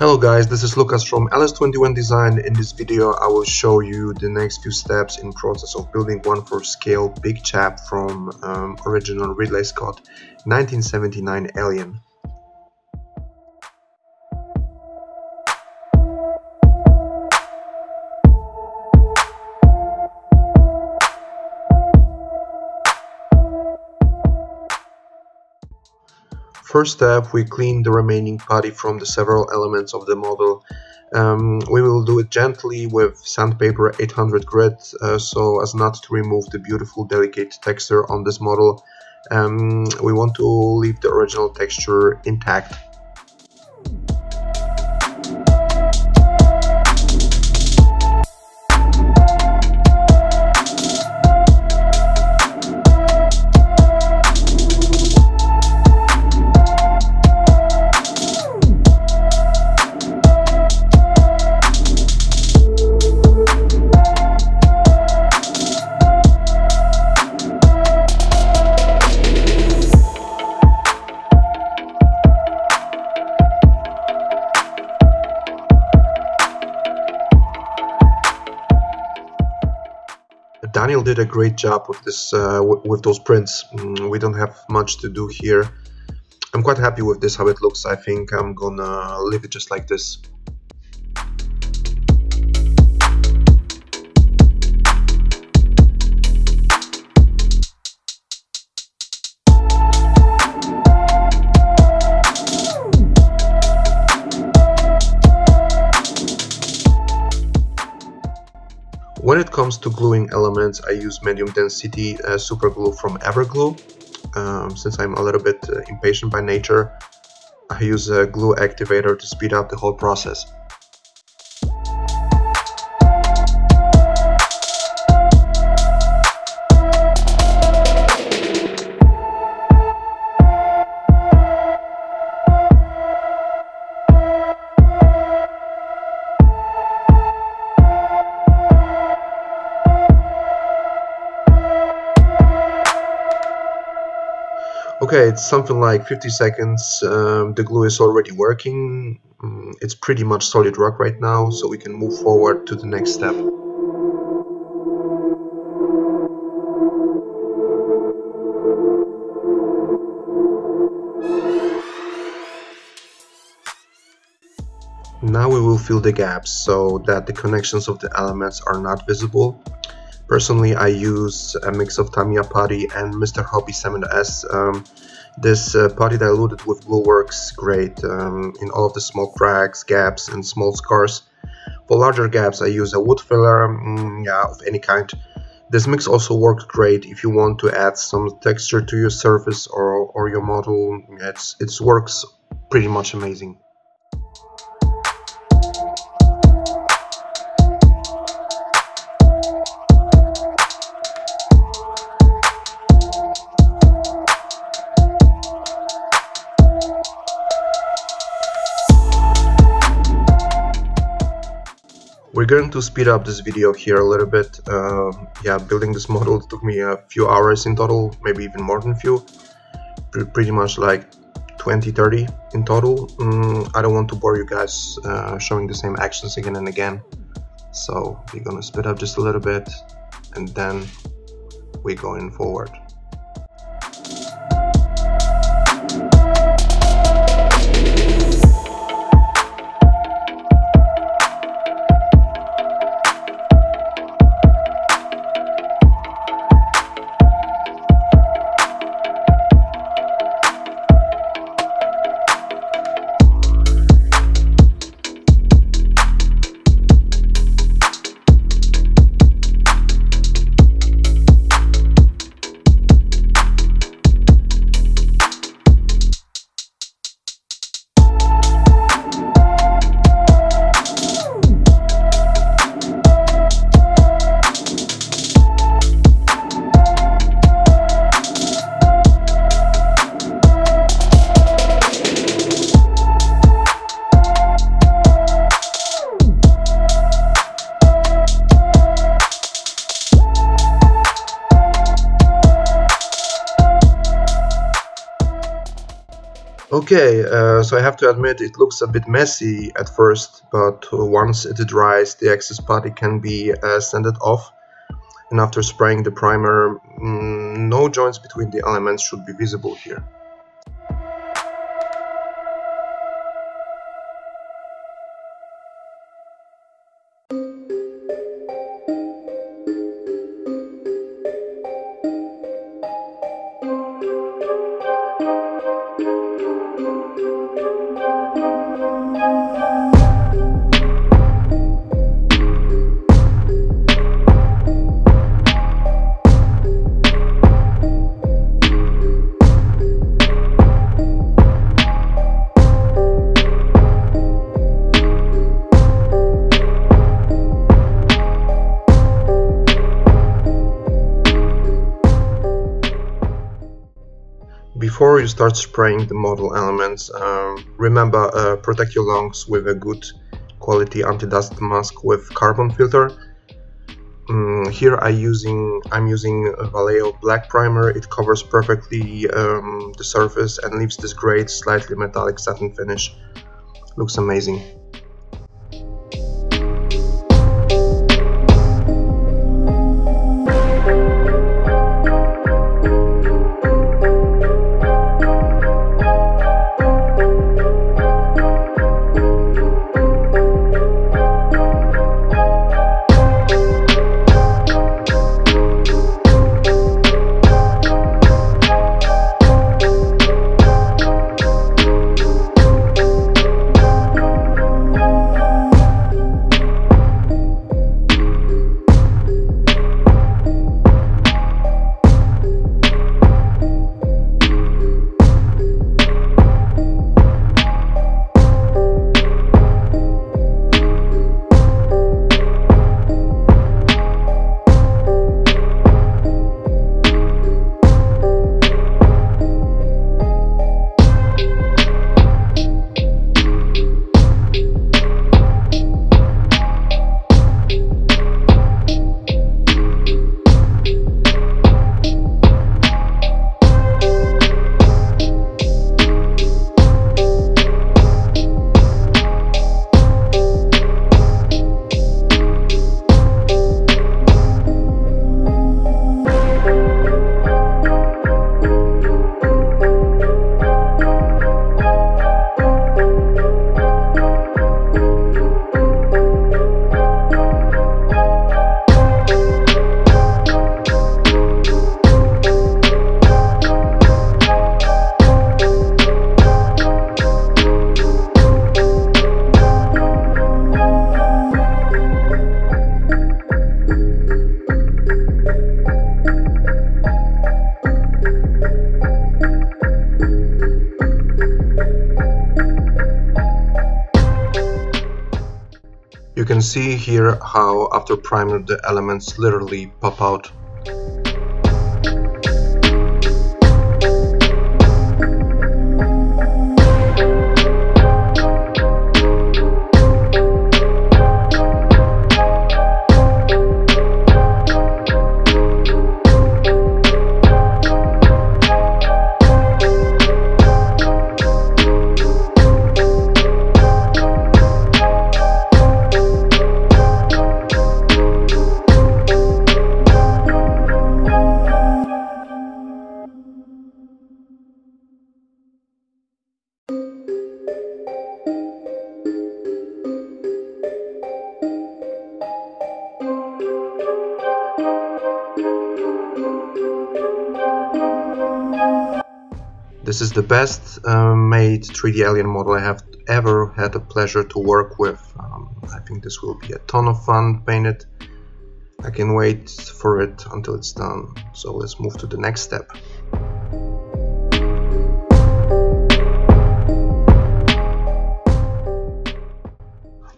Hello guys, this is Lucas from LS21 Design. In this video I will show you the next few steps in process of building one for scale big CHAP from original Ridley Scott 1979 Alien. First step, we clean the remaining putty from the several elements of the model. We will do it gently with sandpaper 800 grit so as not to remove the beautiful delicate texture on this model. We want to leave the original texture intact. Daniel did a great job with this, with those prints. We don't have much to do here. I'm quite happy with this, how it looks. I think I'm gonna leave it just like this. When it comes to gluing elements, I use medium density super glue from Everglue. Since I'm a little bit impatient by nature, I use a glue activator to speed up the whole process. Okay, it's something like 50 seconds, the glue is already working, it's pretty much solid rock right now, so we can move forward to the next step. Now we will fill the gaps so that the connections of the elements are not visible. Personally, I use a mix of Tamiya putty and Mr. Hobby Cement S. This putty diluted with glue works great in all of the small cracks, gaps and small scars. For larger gaps I use a wood filler, of any kind. This mix also works great if you want to add some texture to your surface or your model. It works pretty much amazing. We're going to speed up this video here a little bit. Building this model took me a few hours in total, maybe even more than a few. Pretty much like 20-30 in total. I don't want to bore you guys showing the same actions again and again. So we're gonna speed up just a little bit and then we're going forward. Okay, so I have to admit it looks a bit messy at first, but once it dries, the excess putty can be sanded off, and after spraying the primer, no joints between the elements should be visible here. Before you start spraying the model elements, remember protect your lungs with a good quality anti-dust mask with carbon filter. Here I'm using a Vallejo black primer. It covers perfectly the surface and leaves this great slightly metallic satin finish. Looks amazing. You can see here how after primer the elements literally pop out. This is the best made 3D alien model I have ever had the pleasure to work with. I think this will be a ton of fun to paint it. I can wait for it until it's done. So let's move to the next step.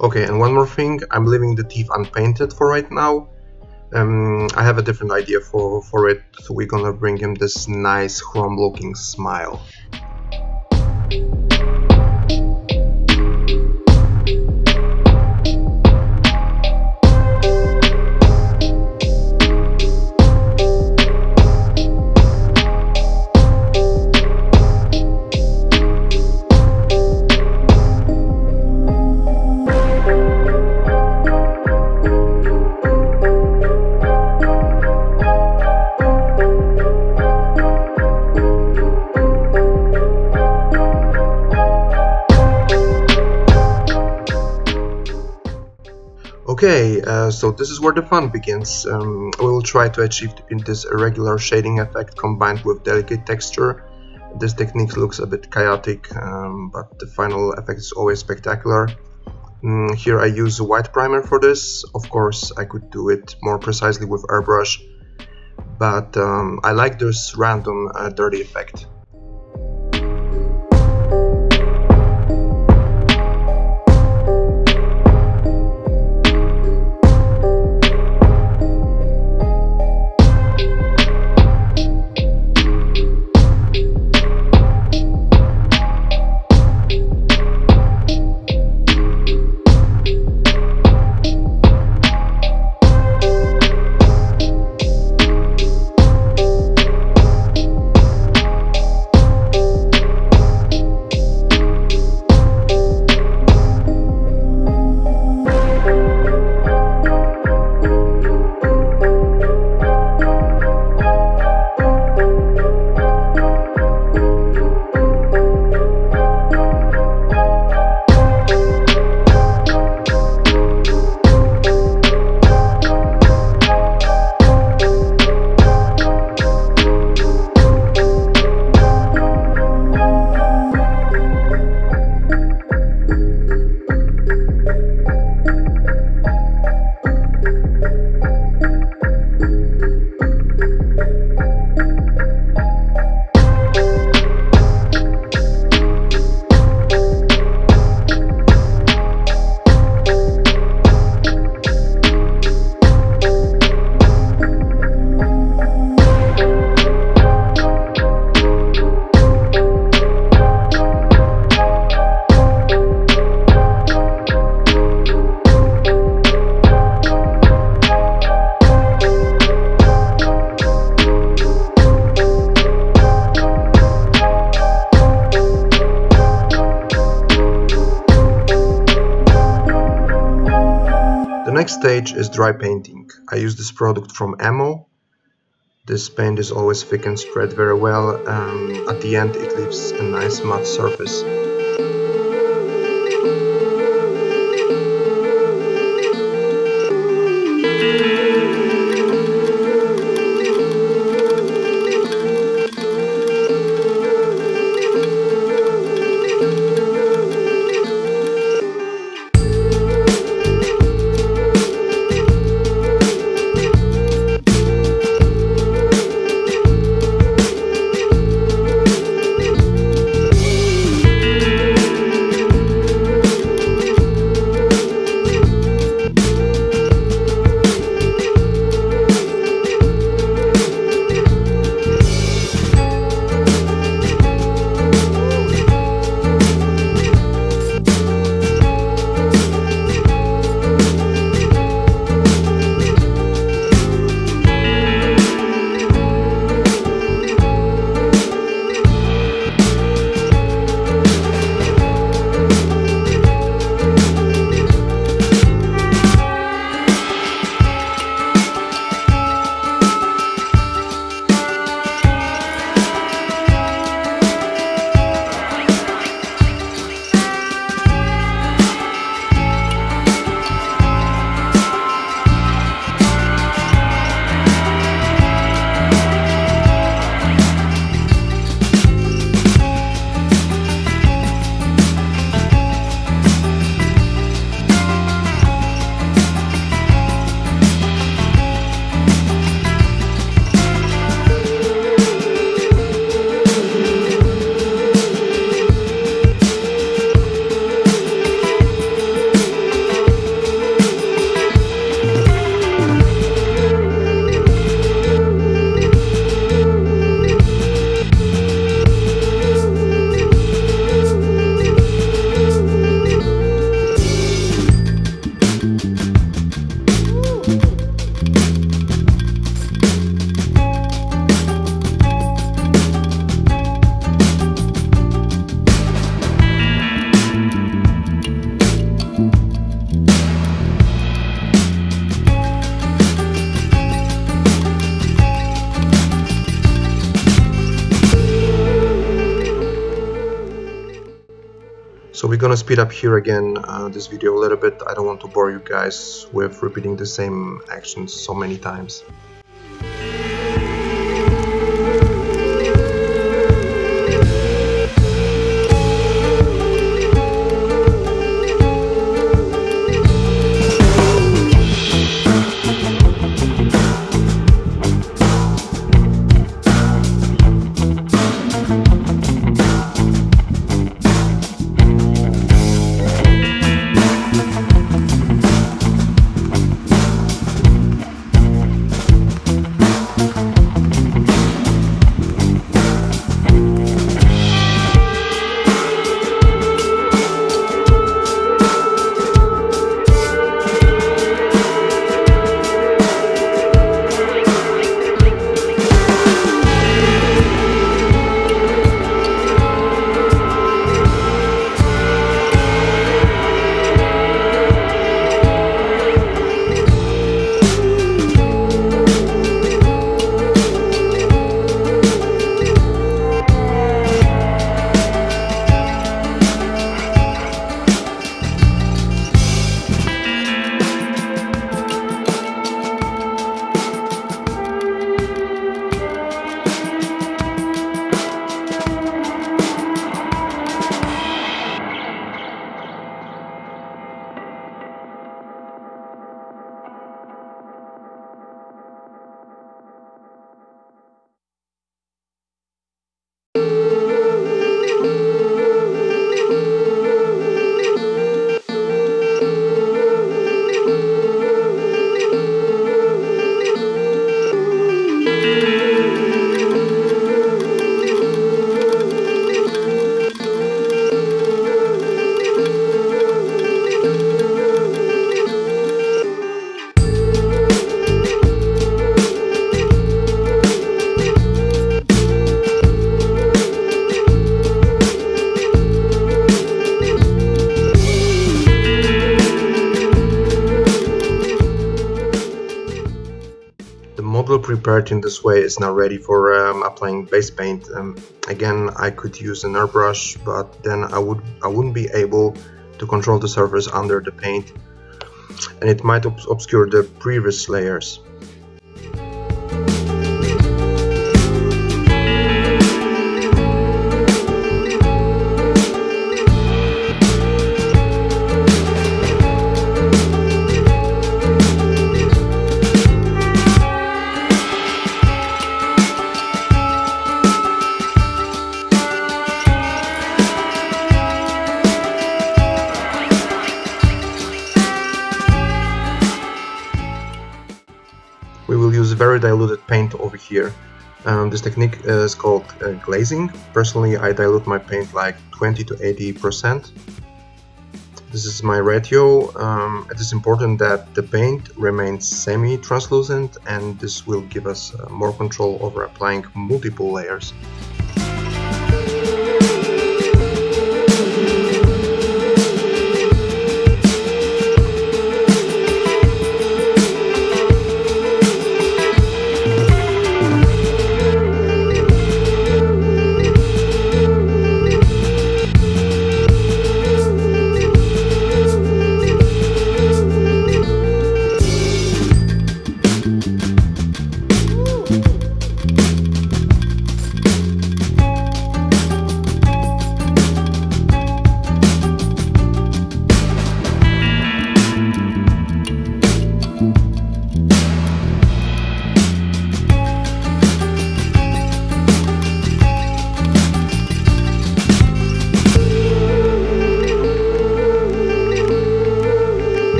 Okay, and one more thing, I'm leaving the teeth unpainted for right now. I have a different idea for it, so we're gonna bring him this nice chrome looking smile. Okay, so this is where the fun begins. We will try to achieve this irregular shading effect combined with delicate texture. This technique looks a bit chaotic, but the final effect is always spectacular. Here I use a white primer for this. Of course, I could do it more precisely with airbrush, but I like this random dirty effect. The next stage is dry painting. I use this product from Ammo. This paint is always thick and spread very well. At the end it leaves a nice matte surface. we're gonna speed up here again this video a little bit. I don't want to bore you guys with repeating the same actions so many times. Model prepared in this way is now ready for applying base paint. Again, I could use an airbrush, but then I wouldn't be able to control the surface under the paint, and it might obscure the previous layers. We will use very diluted paint over here. This technique is called glazing. Personally, I dilute my paint like 20 to 80%. This is my ratio. It is important that the paint remains semi-translucent, and this will give us more control over applying multiple layers.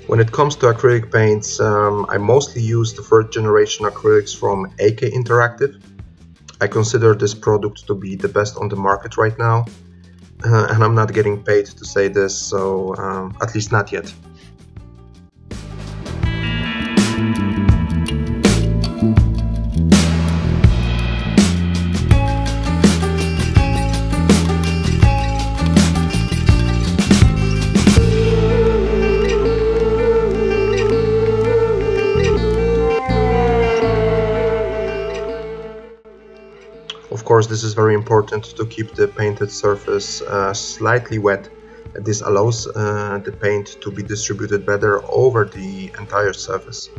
When it comes to acrylic paints, I mostly use the third generation acrylics from AK Interactive. I consider this product to be the best on the market right now, and I'm not getting paid to say this, so at least not yet. Of course, this is very important to keep the painted surface slightly wet. This allows the paint to be distributed better over the entire surface.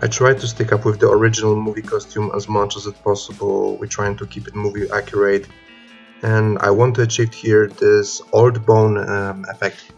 I try to stick up with the original movie costume as much as it's possible. We're trying to keep it movie accurate, and I want to achieve here this old bone effect.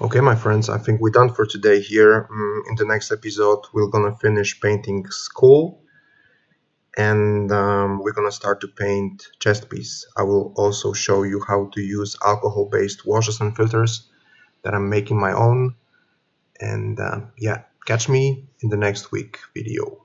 Okay, my friends, I think we're done for today here. In the next episode, we're gonna finish painting skull, and we're gonna start to paint chest piece. I will also show you how to use alcohol-based washes and filters that I'm making my own. And yeah, catch me in the next week video.